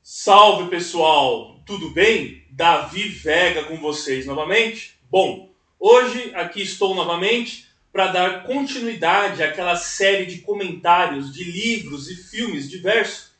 Salve pessoal, tudo bem? Davi Vega com vocês novamente. Bom, hoje aqui estou novamente para dar continuidade àquela série de comentários de livros e filmes diversos.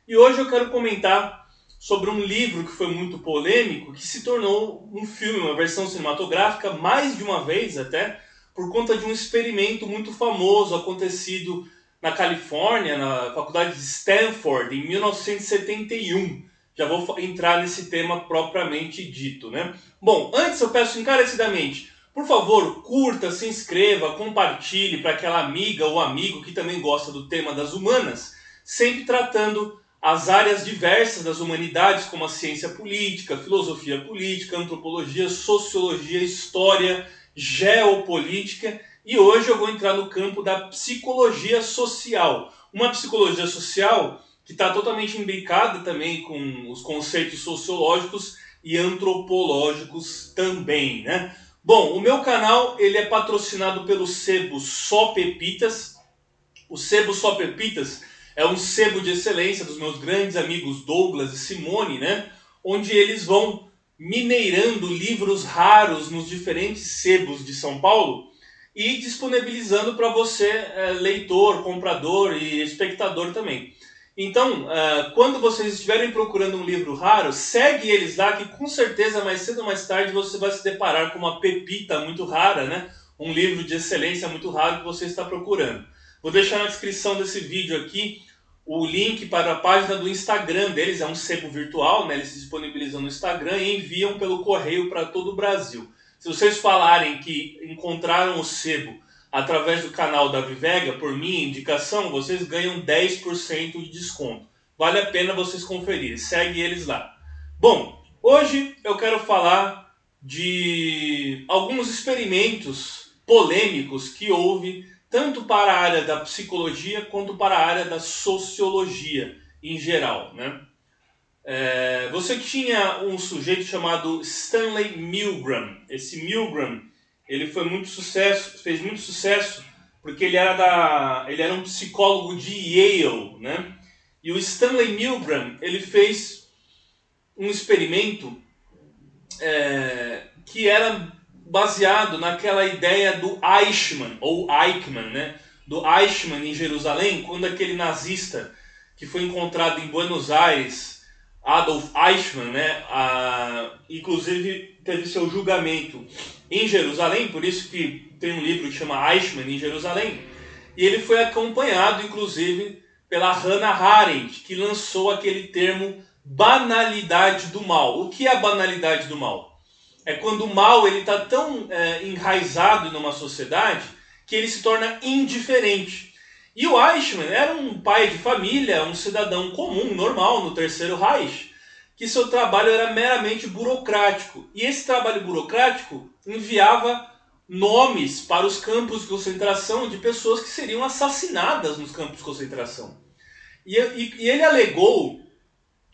E hoje eu quero comentar sobre um livro que foi muito polêmico, que se tornou um filme, uma versão cinematográfica, mais de uma vez até, por conta de um experimento muito famoso acontecido na Califórnia, na faculdade de Stanford, em 1971. Já vou entrar nesse tema propriamente dito, né? Bom, antes eu peço encarecidamente, por favor, curta, se inscreva, compartilhe para aquela amiga ou amigo que também gosta do tema das humanas, sempre tratando as áreas diversas das humanidades, como a ciência política, filosofia política, antropologia, sociologia, história, geopolítica. E hoje eu vou entrar no campo da psicologia social. Uma psicologia social que está totalmente imbricada também com os conceitos sociológicos e antropológicos também, né? Bom, o meu canal ele é patrocinado pelo sebo Só Pepitas. O sebo Só Pepitas é um sebo de excelência dos meus grandes amigos Douglas e Simone, né? Onde eles vão mineirando livros raros nos diferentes sebos de São Paulo e disponibilizando para você, leitor, comprador e espectador também. Então, quando vocês estiverem procurando um livro raro, segue eles lá que com certeza mais cedo ou mais tarde você vai se deparar com uma pepita muito rara, né? Um livro de excelência muito raro que você está procurando. Vou deixar na descrição desse vídeo aqui o link para a página do Instagram deles, é um sebo virtual, né? Eles se disponibilizam no Instagram e enviam pelo correio para todo o Brasil. Se vocês falarem que encontraram o sebo através do canal da Vivega, por minha indicação, vocês ganham 10% de desconto. Vale a pena vocês conferirem, segue eles lá. Bom, hoje eu quero falar de alguns experimentos polêmicos que houve tanto para a área da psicologia quanto para a área da sociologia em geral, né? Você tinha um sujeito chamado Stanley Milgram. Esse Milgram, ele foi muito sucesso, fez muito sucesso porque ele era um psicólogo de Yale, né? E o Stanley Milgram, ele fez um experimento que era baseado naquela ideia do Eichmann, ou Eichmann, né? Do Eichmann em Jerusalém, quando aquele nazista que foi encontrado em Buenos Aires, Adolf Eichmann, né? Inclusive teve seu julgamento em Jerusalém, por isso que tem um livro que chama Eichmann em Jerusalém, e ele foi acompanhado, inclusive, pela Hannah Arendt, que lançou aquele termo banalidade do mal. O que é a banalidade do mal? É quando o mal está tão enraizado numa sociedade que ele se torna indiferente. E o Eichmann era um pai de família, um cidadão comum, normal, no Terceiro Reich, que seu trabalho era meramente burocrático. E esse trabalho burocrático enviava nomes para os campos de concentração de pessoas que seriam assassinadas nos campos de concentração. E ele alegou,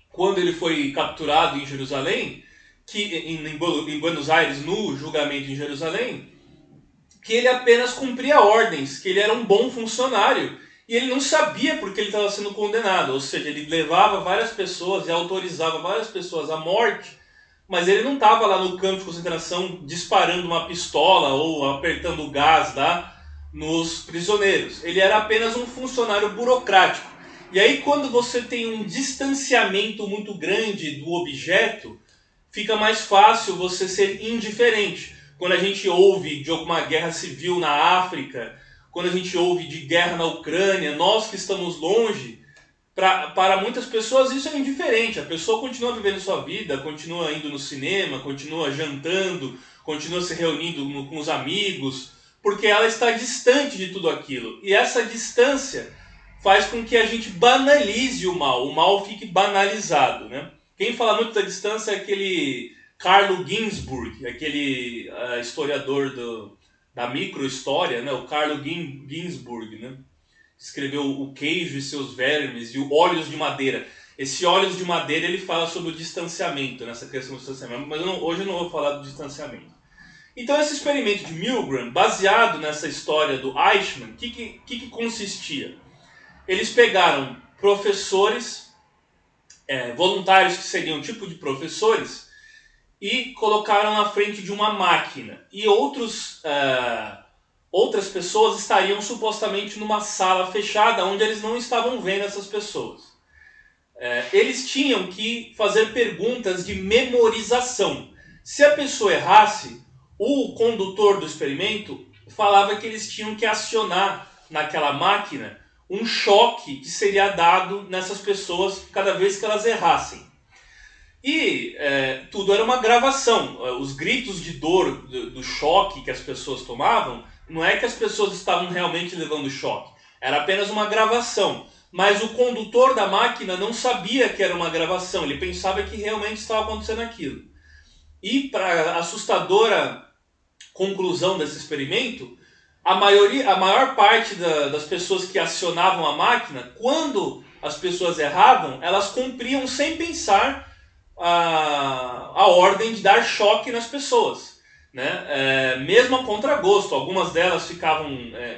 quando ele foi capturado em Jerusalém, que em Buenos Aires, no julgamento em Jerusalém, que ele apenas cumpria ordens, que ele era um bom funcionário. E ele não sabia porque ele estava sendo condenado. Ou seja, ele levava várias pessoas e autorizava várias pessoas à morte, mas ele não estava lá no campo de concentração disparando uma pistola ou apertando gás lá nos prisioneiros. Ele era apenas um funcionário burocrático. E aí, quando você tem um distanciamento muito grande do objeto, fica mais fácil você ser indiferente. Quando a gente ouve de alguma guerra civil na África, quando a gente ouve de guerra na Ucrânia, nós que estamos longe, para muitas pessoas isso é indiferente. A pessoa continua vivendo sua vida, continua indo no cinema, continua jantando, continua se reunindo com os amigos, porque ela está distante de tudo aquilo. E essa distância faz com que a gente banalize o mal fique banalizado, né? Quem fala muito da distância é aquele Carlo Ginzburg, aquele historiador da microhistória, né? O Carlo Ginzburg, né? Escreveu O Queijo e Seus Vermes e o Olhos de Madeira. Esse Olhos de Madeira ele fala sobre o distanciamento, nessa questão do distanciamento, mas hoje eu não vou falar do distanciamento. Então esse experimento de Milgram, baseado nessa história do Eichmann, o que consistia? Eles pegaram professores voluntários que seriam tipo de professores e colocaram na frente de uma máquina. E outras pessoas estariam supostamente numa sala fechada onde eles não estavam vendo essas pessoas. Eles tinham que fazer perguntas de memorização. Se a pessoa errasse, o condutor do experimento falava que eles tinham que acionar naquela máquina um choque que seria dado nessas pessoas cada vez que elas errassem. E tudo era uma gravação. Os gritos de dor do choque que as pessoas tomavam, não é que as pessoas estavam realmente levando choque. Era apenas uma gravação. Mas o condutor da máquina não sabia que era uma gravação. Ele pensava que realmente estava acontecendo aquilo. E para a assustadora conclusão desse experimento, a maior parte das pessoas que acionavam a máquina, quando as pessoas erravam, elas cumpriam sem pensar a ordem de dar choque nas pessoas, né? Mesmo a contragosto, algumas delas ficavam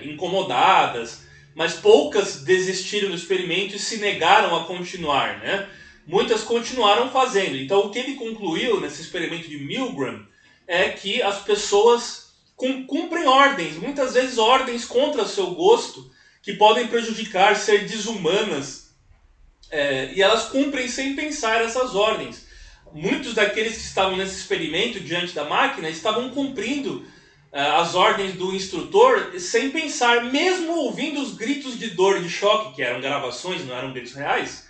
incomodadas, mas poucas desistiram do experimento e se negaram a continuar, né? Muitas continuaram fazendo. Então o que ele concluiu nesse experimento de Milgram é que as pessoas cumprem ordens, muitas vezes ordens contra seu gosto, que podem prejudicar, ser desumanas, e elas cumprem sem pensar essas ordens. Muitos daqueles que estavam nesse experimento diante da máquina estavam cumprindo as ordens do instrutor sem pensar, mesmo ouvindo os gritos de dor e de choque, que eram gravações, não eram gritos reais.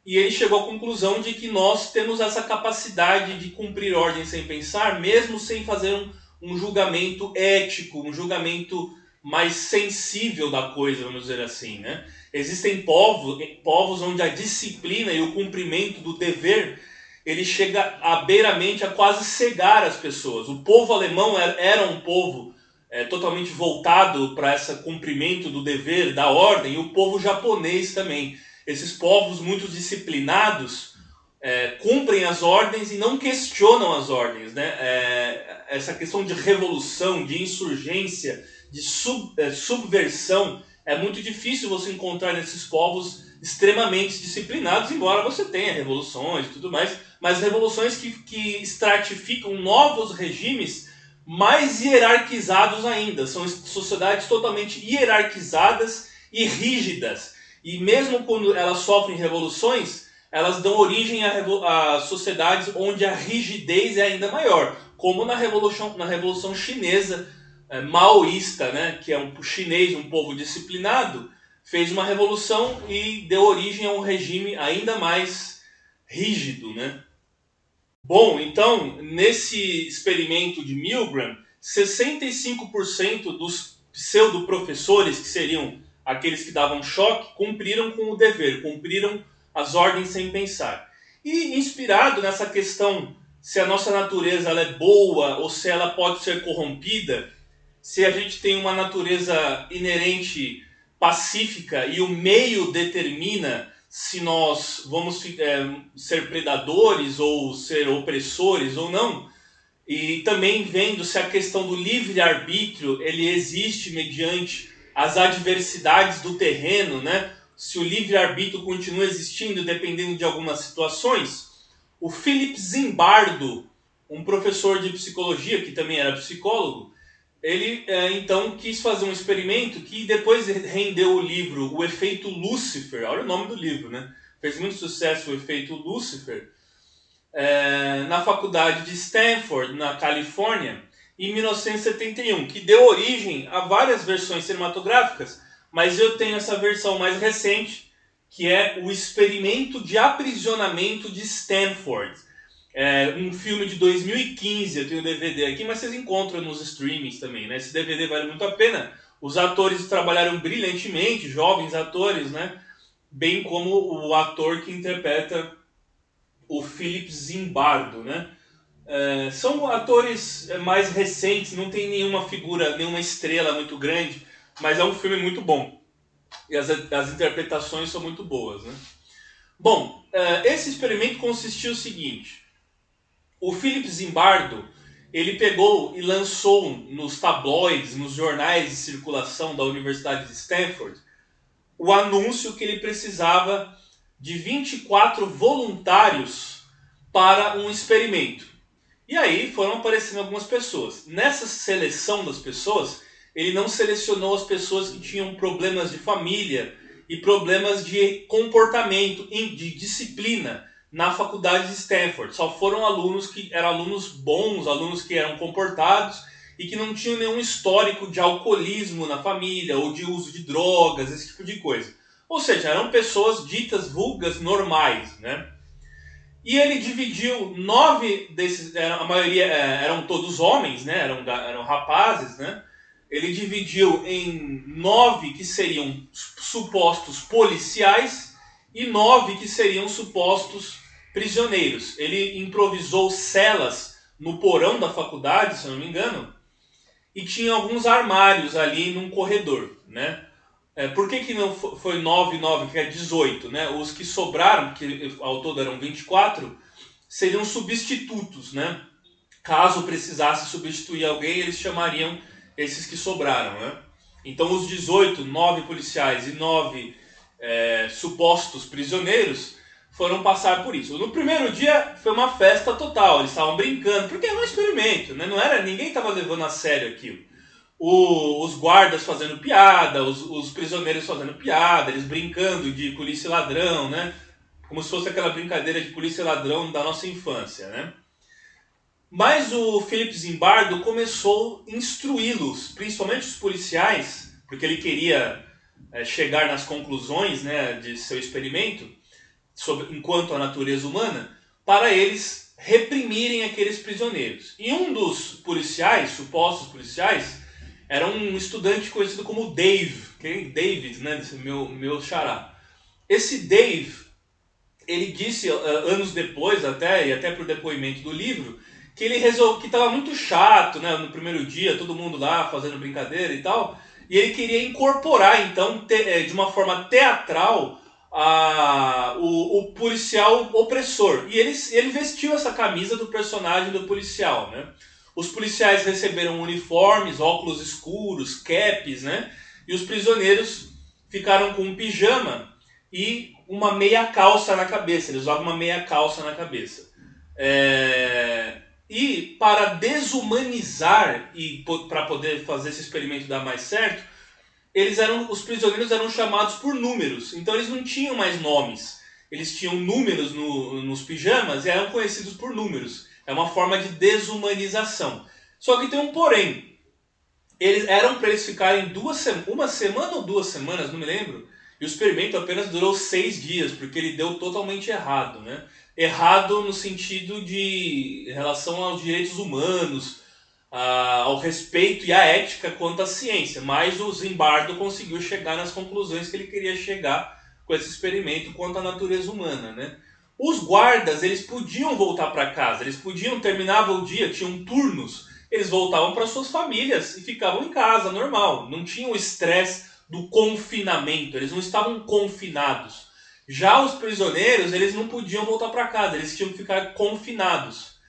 E ele chegou à conclusão de que nós temos essa capacidade de cumprir ordens sem pensar, mesmo sem fazer um julgamento ético, um julgamento mais sensível da coisa, vamos dizer assim, né? Existem povos onde a disciplina e o cumprimento do dever ele chega beiramente a quase cegar as pessoas. O povo alemão era um povo totalmente voltado para esse cumprimento do dever, da ordem, e o povo japonês também. Esses povos muito disciplinados cumprem as ordens e não questionam as ordens, né? Essa questão de revolução, de insurgência, de subversão, é muito difícil você encontrar nesses povos extremamente disciplinados, embora você tenha revoluções e tudo mais, mas revoluções que estratificam novos regimes mais hierarquizados ainda. São sociedades totalmente hierarquizadas e rígidas. E mesmo quando elas sofrem revoluções, elas dão origem a sociedades onde a rigidez é ainda maior, como na Revolução Chinesa maoísta, né, que é um chinês, um povo disciplinado, fez uma revolução e deu origem a um regime ainda mais rígido, né? Bom, então, nesse experimento de Milgram, 65% dos pseudo-professores, que seriam aqueles que davam choque, cumpriram com o dever, cumpriram as ordens sem pensar. E inspirado nessa questão se a nossa natureza ela é boa ou se ela pode ser corrompida, se a gente tem uma natureza inerente pacífica e o meio determina se nós vamos ser predadores ou ser opressores ou não, e também vendo se a questão do livre-arbítrio ele existe mediante as adversidades do terreno, né? Se o livre-arbítrio continua existindo dependendo de algumas situações. O Philip Zimbardo, um professor de psicologia que também era psicólogo, ele então quis fazer um experimento que depois rendeu o livro O Efeito Lúcifer. Olha o nome do livro, né? Fez muito sucesso, O Efeito Lúcifer, na faculdade de Stanford, na Califórnia, em 1971, que deu origem a várias versões cinematográficas, mas eu tenho essa versão mais recente, que é O Experimento de Aprisionamento de Stanford. Um filme de 2015, eu tenho o DVD aqui, mas vocês encontram nos streamings também, né? Esse DVD vale muito a pena. Os atores trabalharam brilhantemente, jovens atores, né? Bem como o ator que interpreta o Philip Zimbardo, né? São atores mais recentes, não tem nenhuma figura, nenhuma estrela muito grande, mas é um filme muito bom. E as interpretações são muito boas, né? Bom, esse experimento consistiu no seguinte. O Philip Zimbardo, ele pegou e lançou nos tabloides, nos jornais de circulação da Universidade de Stanford, o anúncio que ele precisava de 24 voluntários para um experimento. E aí foram aparecendo algumas pessoas. Nessa seleção das pessoas, ele não selecionou as pessoas que tinham problemas de família e problemas de comportamento, de disciplina na faculdade de Stanford. Só foram alunos que eram alunos bons, alunos que eram comportados e que não tinham nenhum histórico de alcoolismo na família ou de uso de drogas, esse tipo de coisa. Ou seja, eram pessoas ditas vulgas normais, né? E ele dividiu 9 desses, a maioria eram todos homens, né? Eram rapazes, né? Ele dividiu em 9 que seriam supostos policiais e 9 que seriam supostos prisioneiros. Ele improvisou celas no porão da faculdade, se eu não me engano, e tinha alguns armários ali num corredor, né? Por que não foi 9 e 9, que é 18, né? Os que sobraram, que ao todo eram 24, seriam substitutos, né? Caso precisasse substituir alguém, eles chamariam esses que sobraram, né? Então os 18, 9 policiais e 9 supostos prisioneiros foram passar por isso. No primeiro dia foi uma festa total, eles estavam brincando, porque era um experimento, né? Não era, ninguém estava levando a sério aquilo. Os guardas fazendo piada, os prisioneiros fazendo piada, eles brincando de polícia e ladrão, né? Como se fosse aquela brincadeira de polícia e ladrão da nossa infância, né? Mas o Philip Zimbardo começou a instruí-los, principalmente os policiais, porque ele queria chegar nas conclusões, né, de seu experimento enquanto a natureza humana, para eles reprimirem aqueles prisioneiros. E um dos policiais, supostos policiais, era um estudante conhecido como Dave, David, né, meu xará. Esse Dave, ele disse anos depois, e até por depoimento do livro, que ele resolveu que estava muito chato, né, no primeiro dia, todo mundo lá fazendo brincadeira e tal, e ele queria incorporar, então, de uma forma teatral, o policial opressor. E ele vestiu essa camisa do personagem do policial, né? Os policiais receberam uniformes, óculos escuros, caps, né? E os prisioneiros ficaram com um pijama e uma meia calça na cabeça. Eles usavam uma meia calça na cabeça. E para desumanizar e para poder fazer esse experimento dar mais certo, os prisioneiros eram chamados por números. Então eles não tinham mais nomes. Eles tinham números nos pijamas e eram conhecidos por números. É uma forma de desumanização. Só que tem um porém. Eles eram para eles ficarem uma semana ou 2 semanas, não me lembro. E o experimento apenas durou 6 dias, porque ele deu totalmente errado, né? Errado no sentido de em relação aos direitos humanos, ao respeito e à ética quanto à ciência. Mas o Zimbardo conseguiu chegar nas conclusões que ele queria chegar com esse experimento quanto à natureza humana, né? Os guardas, eles podiam voltar para casa, eles podiam, terminava o dia, tinham turnos, eles voltavam para suas famílias e ficavam em casa, normal. Não tinha o estresse do confinamento, eles não estavam confinados. Já os prisioneiros, eles não podiam voltar para casa, eles tinham que ficar confinados.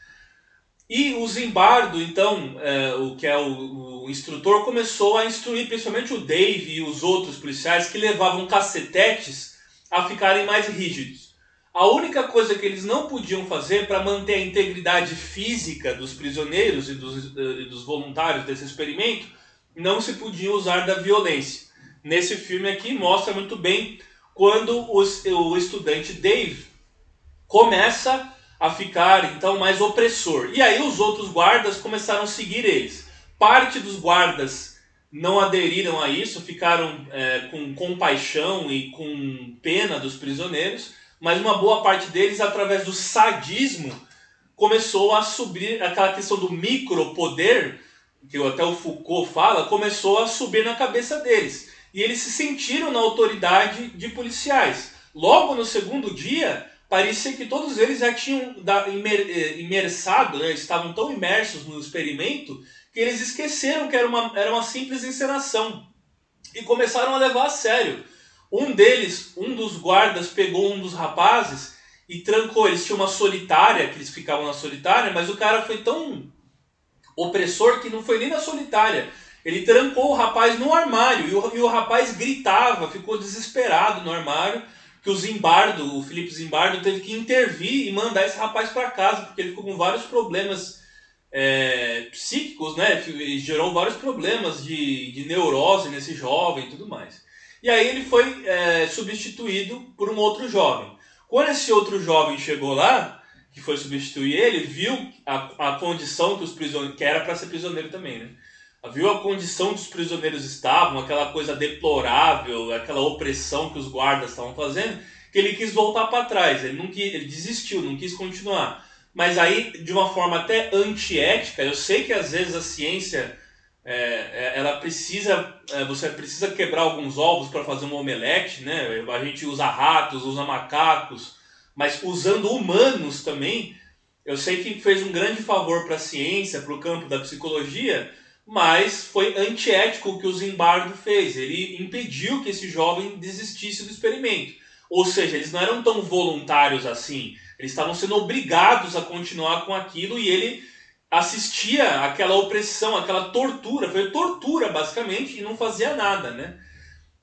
E o Zimbardo, então, o que é o instrutor, começou a instruir principalmente o Dave e os outros policiais que levavam cacetetes a ficarem mais rígidos. A única coisa que eles não podiam fazer para manter a integridade física dos prisioneiros e dos voluntários desse experimento, não se podia usar da violência. Nesse filme aqui mostra muito bem quando o estudante Dave começa a ficar então mais opressor. E aí os outros guardas começaram a seguir eles. Parte dos guardas não aderiram a isso, ficaram com compaixão e com pena dos prisioneiros, mas uma boa parte deles, através do sadismo, começou a subir aquela questão do micropoder, que até o Foucault fala, começou a subir na cabeça deles. E eles se sentiram na autoridade de policiais. Logo no segundo dia, parecia que todos eles já tinham imersado, né? Estavam tão imersos no experimento, que eles esqueceram que era uma simples encenação. E começaram a levar a sério. Um dos guardas, pegou um dos rapazes e trancou. Eles tinham uma solitária, que eles ficavam na solitária, mas o cara foi tão opressor que não foi nem na solitária. Ele trancou o rapaz no armário e o rapaz gritava, ficou desesperado no armário, que o Felipe Zimbardo, teve que intervir e mandar esse rapaz para casa, porque ele ficou com vários problemas psíquicos, né? E gerou vários problemas de neurose nesse jovem e tudo mais. E aí ele foi substituído por um outro jovem. Quando esse outro jovem chegou lá, que foi substituir ele, viu a condição que os prisioneiros, que era para ser prisioneiro também, né? Viu a condição que os prisioneiros estavam, aquela coisa deplorável, aquela opressão que os guardas estavam fazendo, que ele quis voltar para trás, ele desistiu, não quis continuar. Mas aí, de uma forma até antiética, eu sei que às vezes a ciência, ela precisa, você precisa quebrar alguns ovos para fazer um omelete, né? A gente usa ratos, usa macacos, mas usando humanos também, eu sei que fez um grande favor para a ciência, para o campo da psicologia, mas foi antiético o que o Zimbardo fez. Ele impediu que esse jovem desistisse do experimento. Ou seja, eles não eram tão voluntários assim. Eles estavam sendo obrigados a continuar com aquilo e ele assistia àquela opressão, àquela tortura. Foi tortura, basicamente, e não fazia nada, né?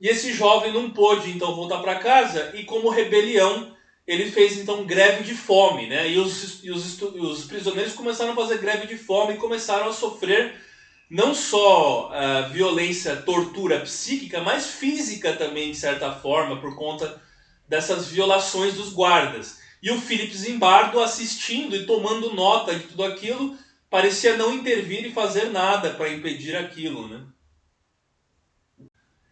E esse jovem não pôde, então, voltar para casa e, como rebelião, ele fez, então, greve de fome, né? E os prisioneiros começaram a fazer greve de fome e começaram a sofrer não só violência, tortura psíquica, mas física também, de certa forma, por conta dessas violações dos guardas. E o Felipe Zimbardo, assistindo e tomando nota de tudo aquilo, parecia não intervir e fazer nada para impedir aquilo, né?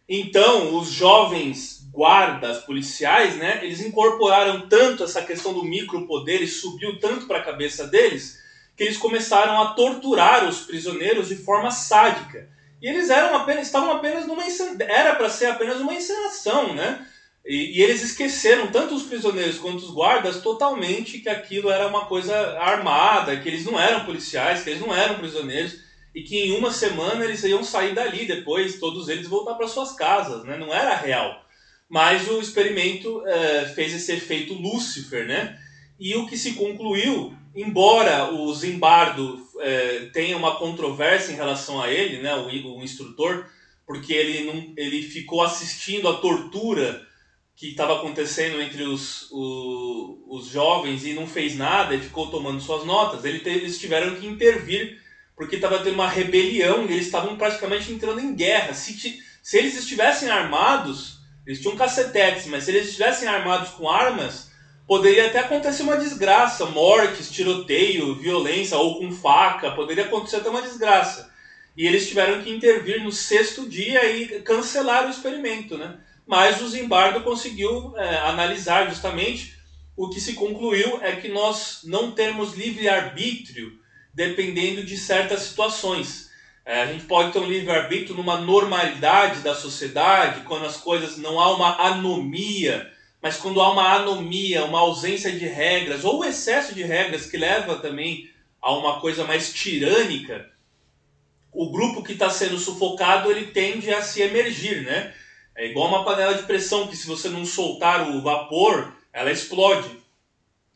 Então, os jovens guardas policiais, né, eles incorporaram tanto essa questão do micropoder e subiu tanto para a cabeça deles, que eles começaram a torturar os prisioneiros de forma sádica. E eles estavam apenas numa era para ser apenas uma encenação, né? E eles esqueceram, tanto os prisioneiros quanto os guardas, totalmente que aquilo era uma coisa armada, que eles não eram policiais, que eles não eram prisioneiros, e que em uma semana eles iam sair dali depois, todos eles voltar para suas casas, né? Não era real. Mas o experimento fez esse efeito Lúcifer, né? E o que se concluiu, embora o Zimbardo tenha uma controvérsia em relação a ele, né, o instrutor, porque ele ficou assistindo a tortura que estava acontecendo entre os jovens e não fez nada e ficou tomando suas notas, eles tiveram que intervir porque estava tendo uma rebelião e eles estavam praticamente entrando em guerra. Se eles estivessem armados, eles tinham cacetetes, mas se eles estivessem armados com armas, poderia até acontecer uma desgraça, mortes, tiroteio, violência, ou com faca, poderia acontecer até uma desgraça. E eles tiveram que intervir no 6º dia e cancelar o experimento, né? Mas o Zimbardo conseguiu analisar justamente o que se concluiu é que nós não temos livre-arbítrio dependendo de certas situações. A gente pode ter um livre-arbítrio numa normalidade da sociedade, quando as coisas não há uma anomia, mas quando há uma anomia, uma ausência de regras, ou o excesso de regras que leva também a uma coisa mais tirânica, o grupo que está sendo sufocado ele tende a se emergir, né? É igual uma panela de pressão que se você não soltar o vapor, ela explode.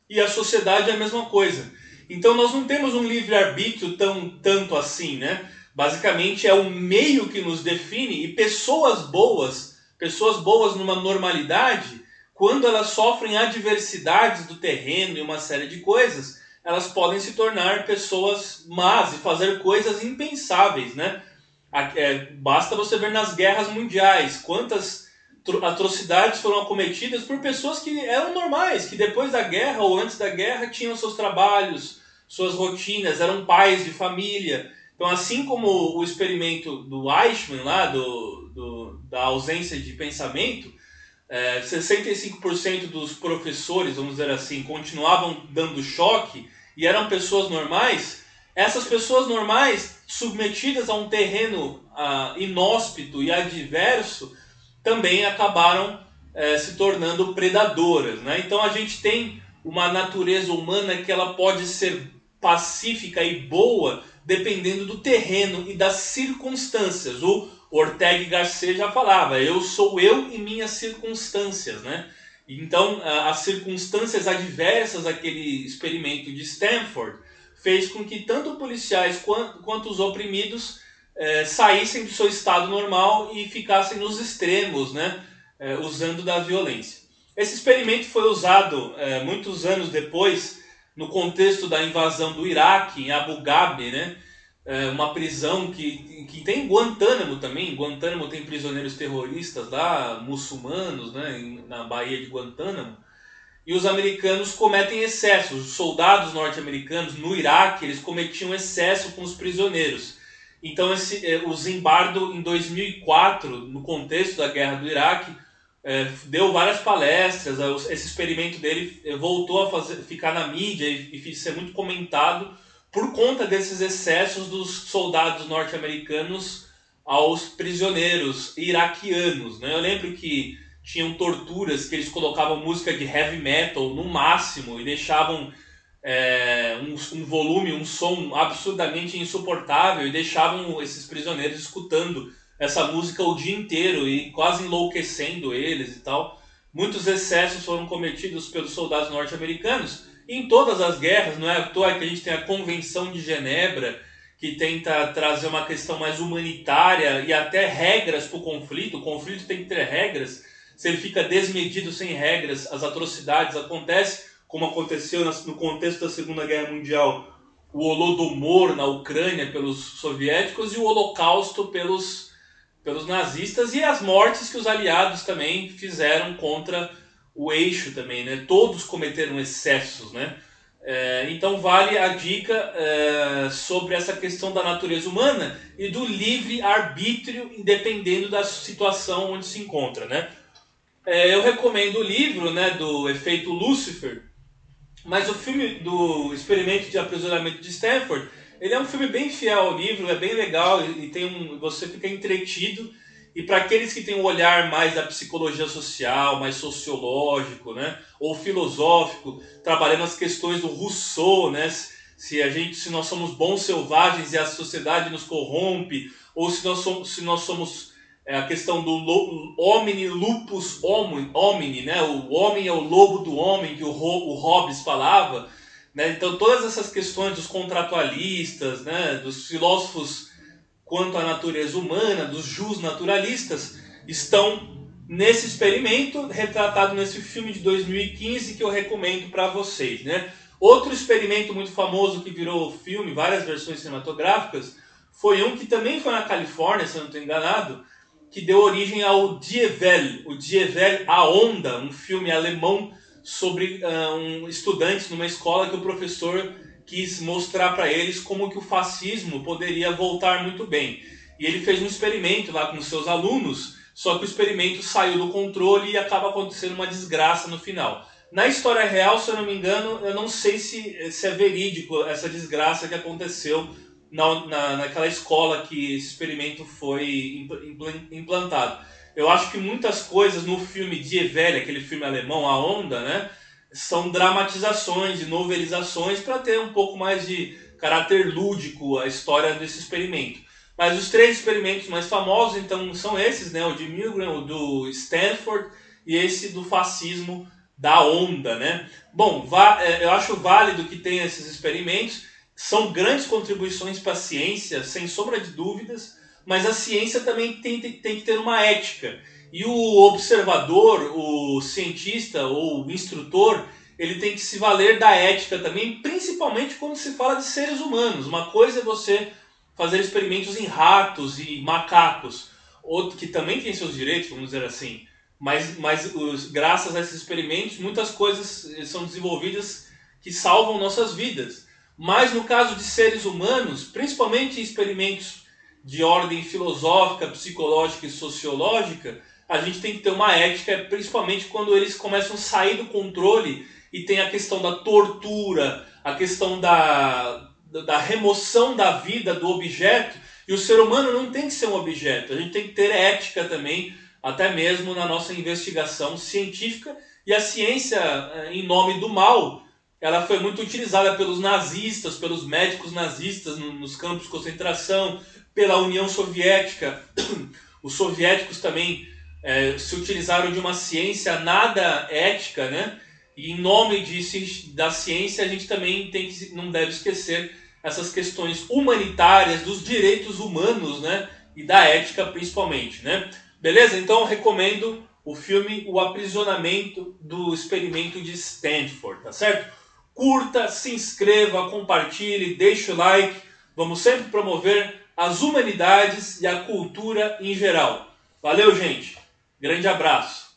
E a sociedade é a mesma coisa. Então nós não temos um livre-arbítrio tanto assim, né? Basicamente é o meio que nos define e pessoas boas numa normalidade, quando elas sofrem adversidades do terreno e uma série de coisas, elas podem se tornar pessoas más e fazer coisas impensáveis, né? Basta você ver nas guerras mundiais quantas atrocidades foram cometidas por pessoas que eram normais, que depois da guerra ou antes da guerra tinham seus trabalhos, suas rotinas, eram pais de família. Então, assim como o experimento do Eichmann, lá, da ausência de pensamento, 65% dos professores, vamos dizer assim, continuavam dando choque e eram pessoas normais. Essas pessoas normais, submetidas a um terreno inóspito e adverso, também acabaram se tornando predadoras, né? Então a gente tem uma natureza humana que ela pode ser pacífica e boa dependendo do terreno e das circunstâncias. O Ortega y Gasset já falava, eu sou eu e minhas circunstâncias, né? Então as circunstâncias adversas àquele experimento de Stanford fez com que tanto policiais quanto os oprimidos saíssem do seu estado normal e ficassem nos extremos, né? Usando da violência. Esse experimento foi usado muitos anos depois no contexto da invasão do Iraque, em Abu Ghraib, né? Uma prisão que tem em Guantánamo também. Em Guantánamo tem prisioneiros terroristas lá, muçulmanos, né? Na Baía de Guantánamo. E os americanos cometem excessos. Os soldados norte-americanos no Iraque, eles cometiam excesso com os prisioneiros. Então o Zimbardo, em 2004, no contexto da guerra do Iraque, deu várias palestras. Esse experimento dele voltou a ficar na mídia e ser muito comentado por conta desses excessos dos soldados norte-americanos aos prisioneiros iraquianos, né? Eu lembro que tinham torturas que eles colocavam música de heavy metal no máximo e deixavam um volume, um som absurdamente insuportável e deixavam esses prisioneiros escutando essa música o dia inteiro e quase enlouquecendo eles e tal. Muitos excessos foram cometidos pelos soldados norte-americanos em todas as guerras. Não é à toa que a gente tem a Convenção de Genebra, que tenta trazer uma questão mais humanitária e até regras para o conflito. O conflito tem que ter regras. Se ele fica desmedido, sem regras, as atrocidades acontecem, como aconteceu no contexto da Segunda Guerra Mundial, o Holodomor na Ucrânia pelos soviéticos e o Holocausto pelos nazistas, e as mortes que os aliados também fizeram contra o eixo também, né? Todos cometeram excessos, né? Então vale a dica sobre essa questão da natureza humana e do livre-arbítrio, dependendo da situação onde se encontra, né? Eu recomendo o livro, né, do Efeito Lúcifer, mas o filme do Experimento de Aprisionamento de Stanford, ele é um filme bem fiel ao livro, é bem legal e você fica entretido. E para aqueles que têm um olhar mais da psicologia social, mais sociológico, né, ou filosófico, trabalhando as questões do Rousseau, né, se nós somos bons selvagens e a sociedade nos corrompe, ou se nós somos a questão do homini lupus homini, né, o homem é o lobo do homem, que o Hobbes falava, né. Então todas essas questões dos contratualistas, né, dos filósofos quanto à natureza humana, dos justnaturalistas, estão nesse experimento retratado nesse filme de 2015 que eu recomendo para vocês, né? Outro experimento muito famoso que virou filme, várias versões cinematográficas, foi um que também foi na Califórnia, se eu não estou enganado, que deu origem ao Dievel, o Dievel, A Onda, um filme alemão sobre estudantes numa escola que o professor quis mostrar para eles como que o fascismo poderia voltar muito bem. E ele fez um experimento lá com seus alunos, só que o experimento saiu do controle e acaba acontecendo uma desgraça no final. Na história real, se eu não me engano, eu não sei se é verídico essa desgraça que aconteceu naquela escola que esse experimento foi implantado. Eu acho que muitas coisas no filme Die Welle, aquele filme alemão, A Onda, né, são dramatizações e novelizações para ter um pouco mais de caráter lúdico a história desse experimento. Mas os três experimentos mais famosos, então, são esses, né, o de Milgram, o do Stanford e esse do fascismo da Onda, né? Bom, eu acho válido que tenha esses experimentos. São grandes contribuições para a ciência, sem sombra de dúvidas, mas a ciência também tem que ter uma ética. E o observador, o cientista ou o instrutor, ele tem que se valer da ética também, principalmente quando se fala de seres humanos. Uma coisa é você fazer experimentos em ratos e macacos, outro que também tem seus direitos, vamos dizer assim, mas graças a esses experimentos, muitas coisas são desenvolvidas que salvam nossas vidas. Mas no caso de seres humanos, principalmente em experimentos de ordem filosófica, psicológica e sociológica, a gente tem que ter uma ética, principalmente quando eles começam a sair do controle e tem a questão da tortura, a questão da remoção da vida do objeto, e o ser humano não tem que ser um objeto. A gente tem que ter ética também, até mesmo na nossa investigação científica, e a ciência, em nome do mal, ela foi muito utilizada pelos nazistas, pelos médicos nazistas nos campos de concentração, pela União Soviética. Os soviéticos também se utilizaram de uma ciência nada ética, né? E em nome da ciência a gente também não deve esquecer essas questões humanitárias, dos direitos humanos, né? E da ética principalmente, né? Beleza? Então eu recomendo o filme O Aprisionamento do Experimento de Stanford, tá certo? Curta, se inscreva, compartilhe, deixe o like. Vamos sempre promover as humanidades e a cultura em geral. Valeu, gente. Grande abraço.